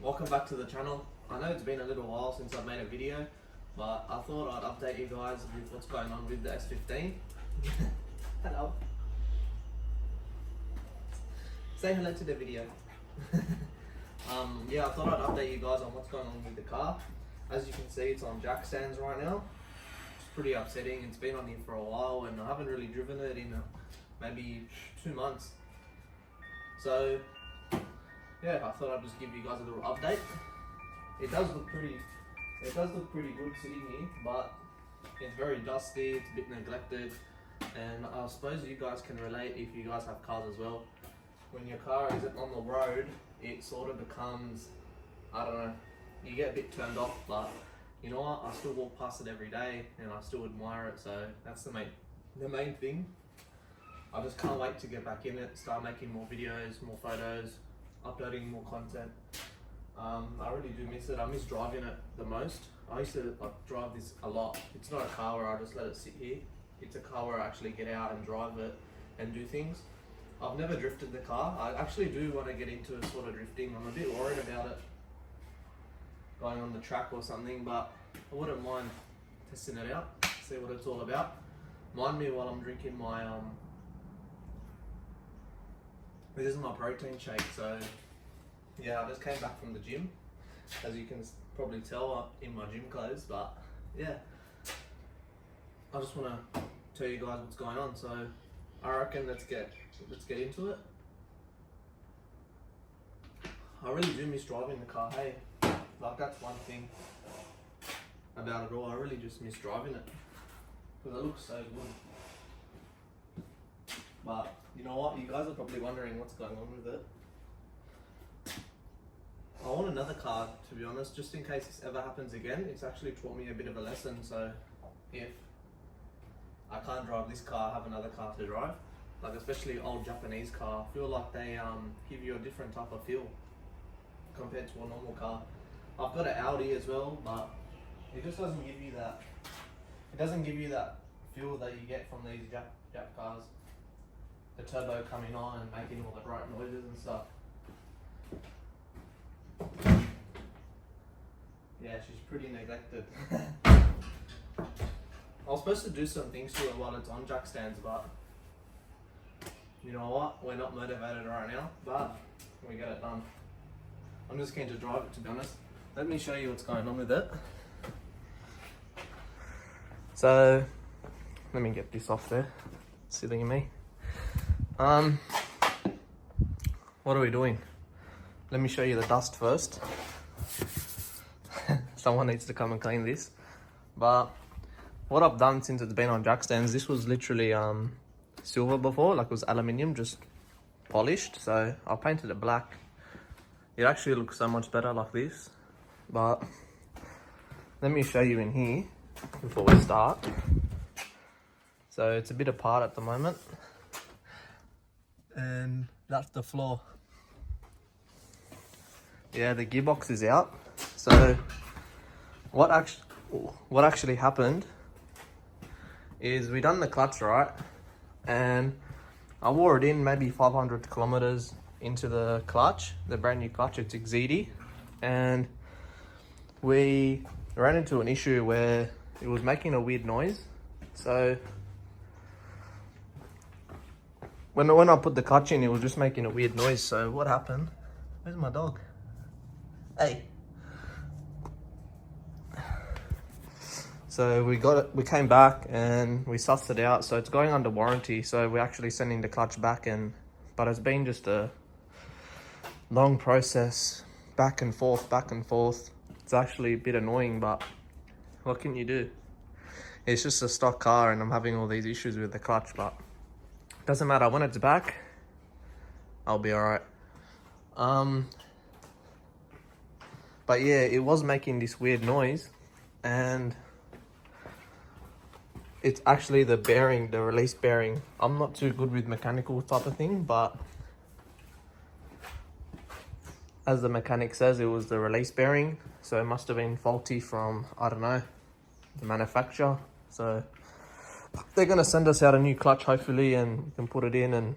welcome back to the channel. I know it's been a little while since I've made a video, but I thought I'd update you guys with what's going on with the S15. Hello. Say hello to the video. Yeah, I thought I'd update you guys on what's going on with the car. As you can see, it's on jack stands right now. It's pretty upsetting. It's been on here for a while and I haven't really driven it in maybe 2 months. So yeah, I thought I'd just give you guys a little update. It does look pretty good sitting here, but it's very dusty, it's a bit neglected, and I suppose you guys can relate if you guys have cars as well. When your car isn't on the road, it sort of becomes, I don't know, you get a bit turned off, but you know what, I still walk past it every day and I still admire it, so that's the main thing. I just can't wait to get back in it, start making more videos, more photos, uploading more content. I really do miss it. I miss driving it the most. I used to drive this a lot. It's not a car where I just let it sit here. It's a car where I actually get out and drive it and do things. I've never drifted the car. I actually do want to get into a sort of drifting. I'm a bit worried about it going on the track or something, but I wouldn't mind testing it out, see what it's all about. Mind me while I'm drinking my this is my protein shake. So yeah, I just came back from the gym, as you can probably tell in my gym clothes, but yeah, I just want to tell you guys what's going on. So I reckon let's get into it. I really do miss driving the car, hey, like that's one thing about it all. I really just miss driving it because it looks so good. But you know what, you guys are probably wondering what's going on with it. I want another car, to be honest, just in case this ever happens again. It's actually taught me a bit of a lesson, so if I can't drive this car, I have another car to drive. Like especially old Japanese car, I feel like they give you a different type of feel compared to a normal car. I've got an Audi as well, but it just doesn't give you that. It doesn't give you that feel that you get from these Jap cars. The turbo coming on and making all the bright noises and stuff. Yeah, she's pretty neglected. I was supposed to do some things to it while it's on jack stands, but you know what? We're not motivated right now, but we get it done. I'm just keen to drive it, to be honest. Let me show you what's going on with it. So, let me get this off there. Silly me. What are we doing? Let me show you the dust first. Someone needs to come and clean this. But what I've done since it's been on jack stands, this was literally silver before, like it was aluminium, just polished. So I painted it black. It actually looks so much better like this. But let me show you in here before we start. So it's a bit apart at the moment. And that's the floor. Yeah, the gearbox is out. So what actually happened is we done the clutch right, and I wore it in maybe 500 kilometers into the clutch, the brand new clutch. It's XZD, and we ran into an issue where it was making a weird noise. So when I put the clutch in, it was just making a weird noise. So what happened? Where's my dog? Hey. So we came back and we sussed it out. So it's going under warranty. So we're actually sending the clutch back in, but it's been just a long process, back and forth, back and forth. It's actually a bit annoying, but what can you do? It's just a stock car and I'm having all these issues with the clutch, but doesn't matter. When it's back, I'll be all right. But yeah, it was making this weird noise, and it's actually the bearing, the release bearing. I'm not too good with mechanical type of thing, but as the mechanic says, it was the release bearing. So it must have been faulty from, I don't know, the manufacturer. So they're gonna send us out a new clutch hopefully, and we can put it in and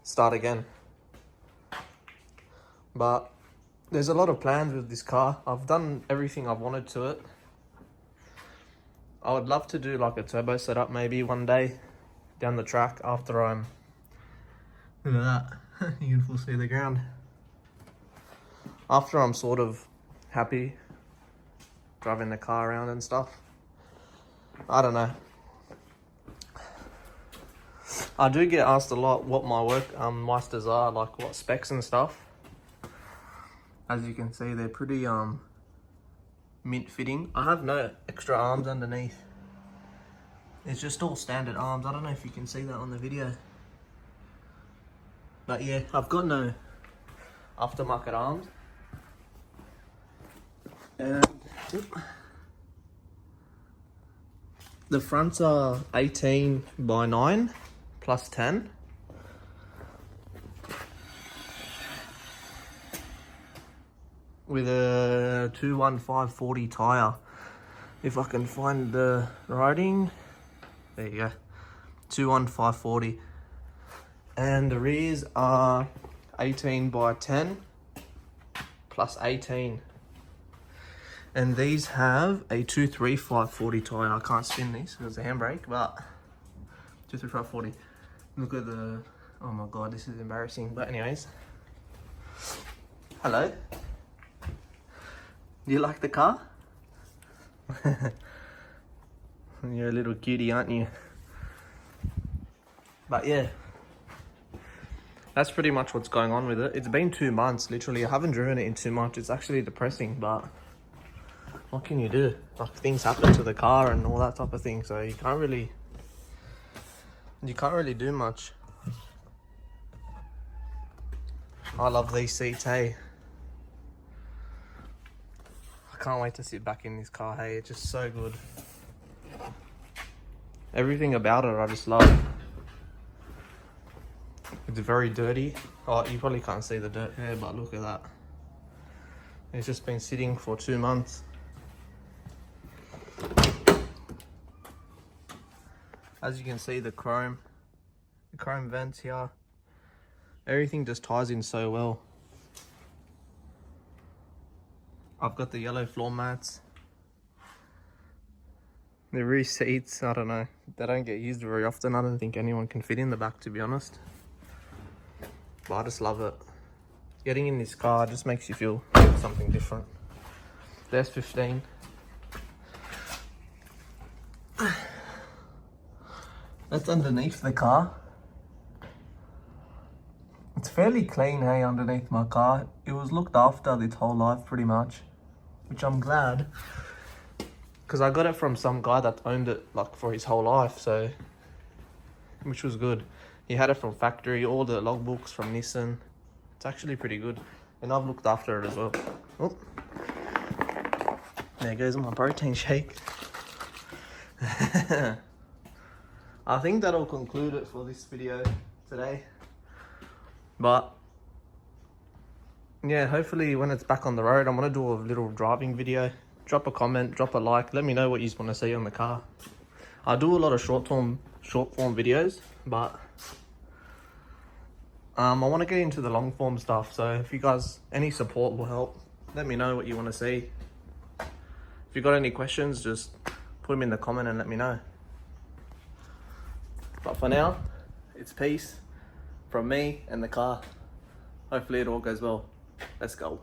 start again. But there's a lot of plans with this car. I've done everything I've wanted to it. I would love to do like a turbo setup maybe one day down the track after I'm... Look at that. You can full see the ground. After I'm sort of happy driving the car around and stuff. I don't know. I do get asked a lot what my work meisters are, like what specs and stuff. As you can see, they're pretty mint fitting. I have no extra arms underneath. It's just all standard arms. I don't know if you can see that on the video. But yeah, I've got no aftermarket arms. And the fronts are 18 by 9 plus 10. With a 215/40 tyre. If I can find the writing, there you go, 215/40. And the rears are 18 by 10 plus 18. And these have a 235/40 tyre. I can't spin this because it's a handbrake, but 235/40. Look at the, oh my god, this is embarrassing. But anyways, hello. Do you like the car? You're a little cutie, aren't you? But yeah, that's pretty much what's going on with it. It's been 2 months, literally. I haven't driven it in 2 months. It's actually depressing, but what can you do? Like, things happen to the car and all that type of thing, so you can't really do much. I love these seats, hey. I can't wait to sit back in this car, hey. It's just so good. Everything about it I just love. It's very dirty. Oh, you probably can't see the dirt here, but look at that. It's just been sitting for 2 months. As you can see, the chrome vents here, everything just ties in so well. I've got the yellow floor mats. The rear seats, I don't know, they don't get used very often. I don't think anyone can fit in the back, to be honest. But I just love it. Getting in this car just makes you feel something different. The S15. That's underneath the car. It's fairly clean, hey, underneath my car. It was looked after its whole life, pretty much. Which I'm glad. Because I got it from some guy that owned it, like, for his whole life, so... Which was good. He had it from factory, all the logbooks from Nissan. It's actually pretty good. And I've looked after it as well. Oh. There goes my protein shake. I think that'll conclude it for this video today. But yeah, hopefully when it's back on the road, I'm gonna do a little driving video. Drop a comment, drop a like, let me know what you want to see on the car. I do a lot of short form videos, but I want to get into the long form stuff. So if you guys, any support will help. Let me know what you want to see. If you got any questions, just put them in the comment and let me know. But for now, it's peace from me and the car. Hopefully it all goes well. Let's go.